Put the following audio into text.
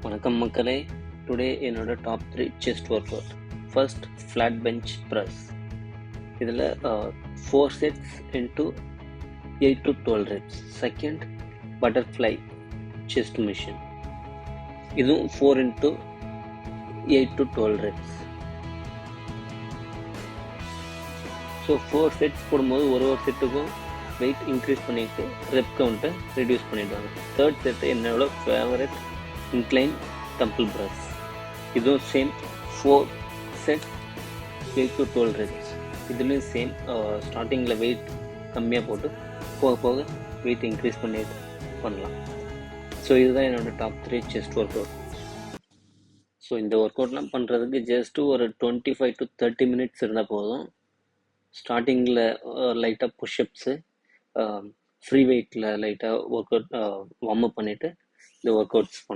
வணக்கம் மக்களே. டுடே என்னோட top 3 chest work out. First flat bench press. இதில் 4 sets into 8 to 12 reps. Second butterfly chest machine. இதுவும் 4 into 8 to 12 reps. So 4 sets போடும்போது ஒரு செட்டுக்கும் weight increase பண்ணிட்டு ரெப் கவுண்ட்டை ரெடியூஸ் பண்ணிடுவாங்க. தேர்ட் செட்டு என்னோட ஃபேவரட் இன்க்ளைன் டம்பிள் ப்ரெஸ். இதுவும் same 4 set 8 to 12 reps. இதுலேயும் same ஸ்டார்டிங்கில் வெயிட் கம்மியாக போட்டு போக போக வெயிட் இன்க்ரீஸ் பண்ணிட்டு பண்ணலாம். ஸோ இதுதான் என்னோட top 3 chest work out. So இந்த ஒர்க் அவுட்லாம் பண்ணுறதுக்கு ஜஸ்ட்டு ஒரு 25 to 30 minutes இருந்தால் போதும். ஸ்டார்டிங்கில் லைட்டாக புஷ்அப்ஸு, ஃப்ரீ வெயிட்டில் லைட்டாக ஒர்க் அவுட் வார்ம் அப் பண்ணிவிட்டு இந்த ஒர்க் அவுட்ஸ்